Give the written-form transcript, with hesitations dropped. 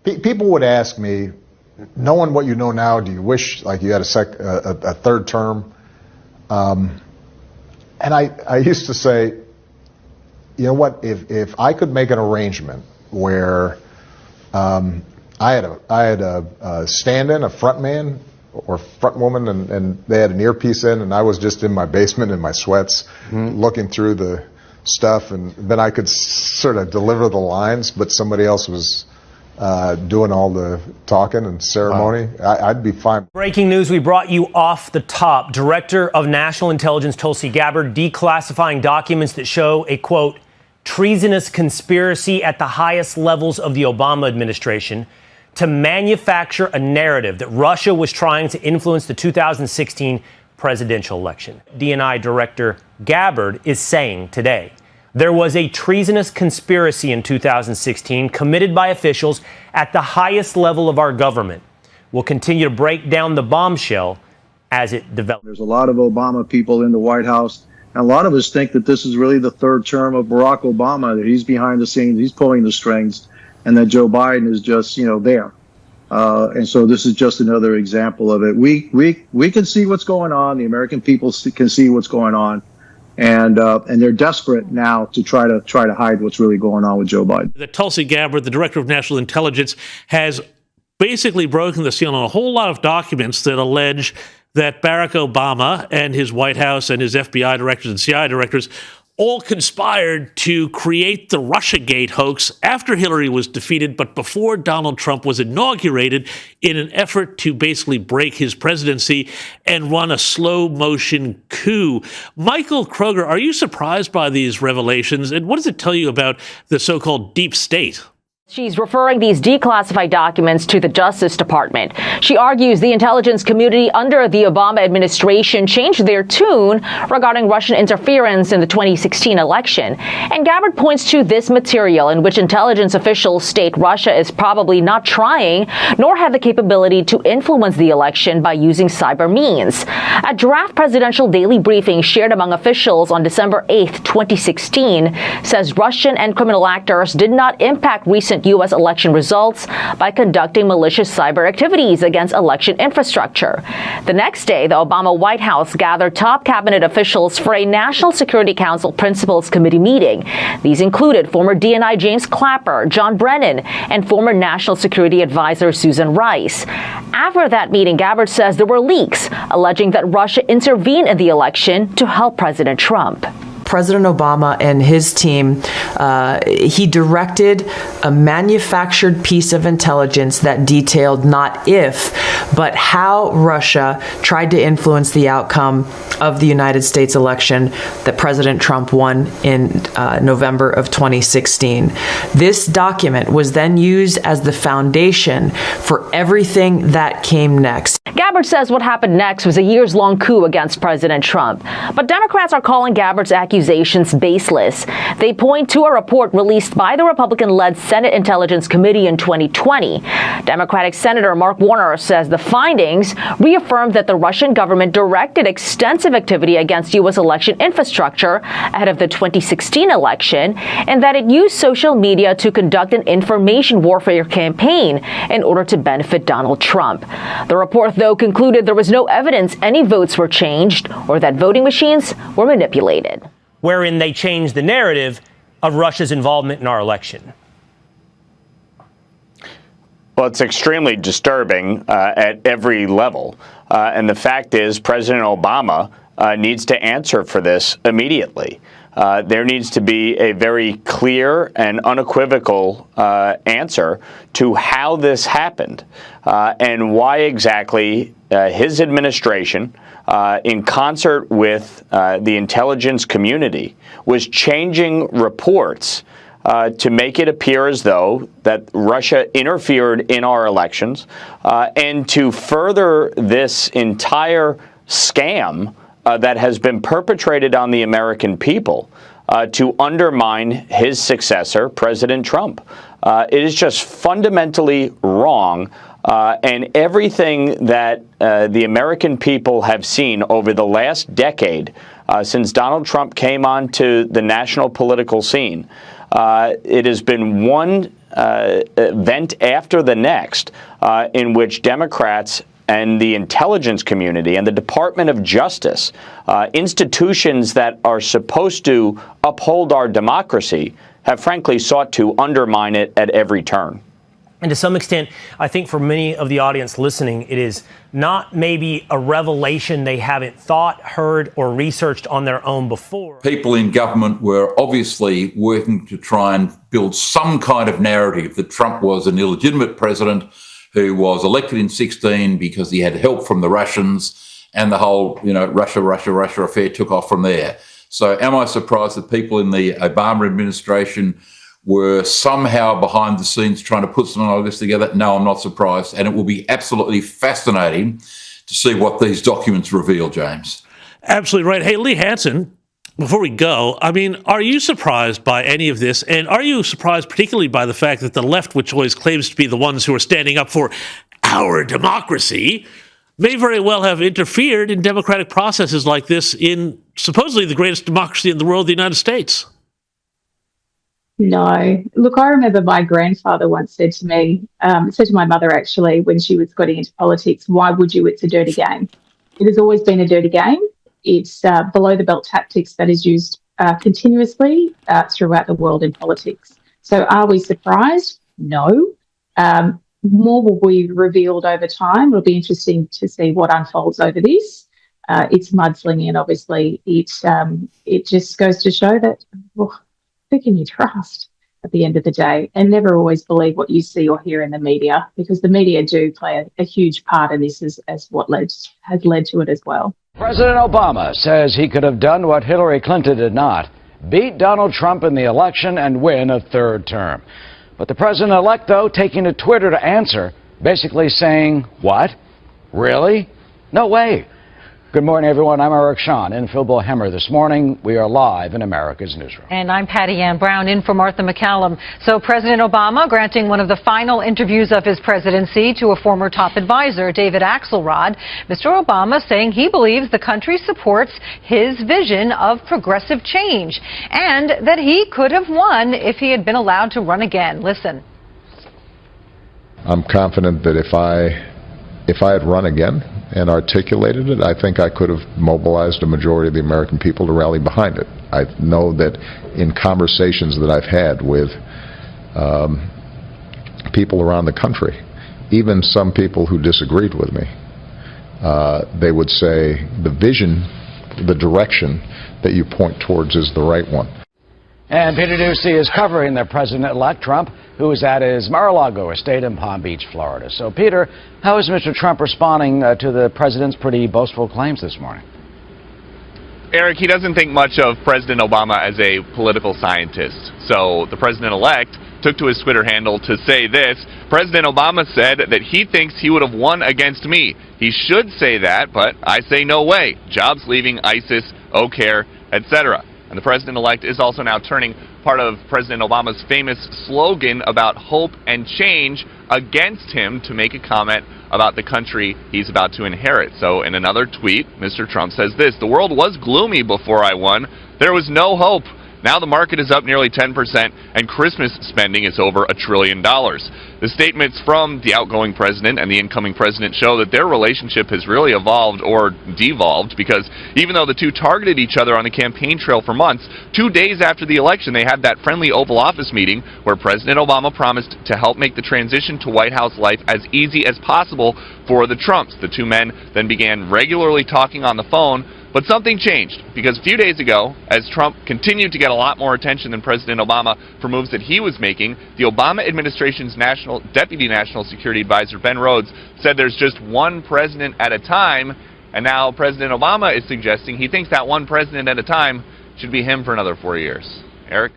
People would ask me, knowing what you know now, do you wish like you had a third term? And I used to say, you know what? If I could make an arrangement where I had a stand-in, a front man or front woman, and they had an earpiece in, and I was just in my basement in my sweats, looking through the stuff, and then I could sort of deliver the lines, but somebody else was doing all the talking and ceremony. Wow. I'd be fine. Breaking news we brought you off the top. Director of National Intelligence Tulsi Gabbard declassifying documents that show a, quote, treasonous conspiracy at the highest levels of the Obama administration to manufacture a narrative that Russia was trying to influence the 2016 presidential election. DNI Director Gabbard is saying today there was a treasonous conspiracy in 2016 committed by officials at the highest level of our government. We'll continue to break down the bombshell as it develops. There's a lot of Obama people in the White House, and a lot of us think that this is really the third term of Barack Obama, that he's behind the scenes, he's pulling the strings, and that Joe Biden is just, there. And so this is just another example of it. We can see what's going on. The American people can see what's going on. And they're desperate now to try to hide what's really going on with Joe Biden. That Tulsi Gabbard, the director of national intelligence, has basically broken the seal on a whole lot of documents that allege that Barack Obama and his White House and his FBI directors and CIA directors all conspired to create the Russiagate hoax after Hillary was defeated, but before Donald Trump was inaugurated, in an effort to basically break his presidency and run a slow-motion coup. Michael Kroger, are you surprised by these revelations, and what does it tell you about the so-called deep state? She's referring these declassified documents to the Justice Department. She argues the intelligence community under the Obama administration changed their tune regarding Russian interference in the 2016 election. And Gabbard points to this material in which intelligence officials state Russia is probably not trying nor had the capability to influence the election by using cyber means. A draft presidential daily briefing shared among officials on December 8, 2016 says Russian and criminal actors did not impact recent U.S. election results by conducting malicious cyber activities against election infrastructure. The next day, the Obama White House gathered top cabinet officials for a National Security Council Principals Committee meeting. These included former DNI James Clapper, John Brennan, and former National Security Advisor Susan Rice. After that meeting, Gabbard says there were leaks alleging that Russia intervened in the election to help President Trump. President Obama and his team, he directed a manufactured piece of intelligence that detailed not if, but how Russia tried to influence the outcome of the United States election that President Trump won in November of 2016. This document was then used as the foundation for everything that came next. Gabbard says what happened next was a years-long coup against President Trump. But Democrats are calling Gabbard's accusations baseless. They point to a report released by the Republican-led Senate Intelligence Committee in 2020. Democratic Senator Mark Warner says the findings reaffirmed that the Russian government directed extensive activity against U.S. election infrastructure ahead of the 2016 election, and that it used social media to conduct an information warfare campaign in order to benefit Donald Trump. The report, though, concluded there was no evidence any votes were changed or that voting machines were manipulated. Wherein they changed the narrative of Russia's involvement in our election. Well, it's extremely disturbing at every level. And the fact is, President Obama needs to answer for this immediately. There needs to be a very clear and unequivocal answer to how this happened and why exactly his administration, in concert with the intelligence community, was changing reports to make it appear as though that Russia interfered in our elections and to further this entire scam that has been perpetrated on the American people to undermine his successor, President Trump. It is just fundamentally wrong, and everything that the American people have seen over the last decade since Donald Trump came onto the national political scene, it has been one event after the next in which Democrats and the intelligence community and the Department of Justice, institutions that are supposed to uphold our democracy, have frankly sought to undermine it at every turn. And to some extent, I think for many of the audience listening, it is not maybe a revelation they haven't thought, heard, or researched on their own before. People in government were obviously working to try and build some kind of narrative that Trump was an illegitimate president who was elected in 2016 because he had help from the Russians, and the whole, Russia affair took off from there. So am I surprised that people in the Obama administration were somehow behind the scenes trying to put something like this together? No, I'm not surprised. And it will be absolutely fascinating to see what these documents reveal, James. Absolutely right. Hey, Lee Hansen, before we go, I mean, are you surprised by any of this? And are you surprised particularly by the fact that the left, which always claims to be the ones who are standing up for our democracy, may very well have interfered in democratic processes like this in supposedly the greatest democracy in the world, the United States? No. Look, I remember my grandfather once said to me, said to my mother actually, when she was getting into politics, why would you? It's a dirty game. It has always been a dirty game. It's below the belt tactics that is used continuously throughout the world in politics. So are we surprised? No. More will be revealed over time. It'll be interesting to see what unfolds over this. It's mudslinging, and obviously it just goes to show that who can you trust at the end of the day? And never always believe what you see or hear in the media, because the media do play a huge part in this as what has led to it as well. President Obama says he could have done what Hillary Clinton did not, beat Donald Trump in the election and win a third term. But the president-elect, though, taking to Twitter to answer, basically saying, what? Really? No way. Good morning, everyone. I'm Eric Shawn in for Bill Hemmer this morning. We are live in America's Newsroom. And I'm Patty Ann Brown in for Martha McCallum. So President Obama granting one of the final interviews of his presidency to a former top advisor, David Axelrod. Mr. Obama saying he believes the country supports his vision of progressive change and that he could have won if he had been allowed to run again. Listen. I'm confident that if I had run again and articulated it, I think I could have mobilized a majority of the American people to rally behind it. I know that in conversations that I've had with people around the country, even some people who disagreed with me, they would say the vision, the direction that you point towards is the right one. And Peter Ducey is covering the president-elect Trump, who is at his Mar-a-Lago estate in Palm Beach, Florida. So, Peter, how is Mr. Trump responding to the president's pretty boastful claims this morning? Eric, he doesn't think much of President Obama as a political scientist. So the president-elect took to his Twitter handle to say this. President Obama said that he thinks he would have won against me. He should say that, but I say no way. Jobs leaving, ISIS, care, etc. And the president-elect is also now turning part of President Obama's famous slogan about hope and change against him to make a comment about the country he's about to inherit. So in another tweet, Mr. Trump says this: "The world was gloomy before I won. There was no hope. Now the market is up nearly 10%, and Christmas spending is over $1 trillion. The statements from the outgoing president and the incoming president show that their relationship has really evolved or devolved, because even though the two targeted each other on the campaign trail for months, 2 days after the election they had that friendly Oval Office meeting where President Obama promised to help make the transition to White House life as easy as possible for the Trumps. The two men then began regularly talking on the phone. But something changed, because a few days ago, as Trump continued to get a lot more attention than President Obama for moves that he was making, the Obama administration's Deputy National Security Advisor, Ben Rhodes, said there's just one president at a time, and now President Obama is suggesting he thinks that one president at a time should be him for another 4 years. Eric?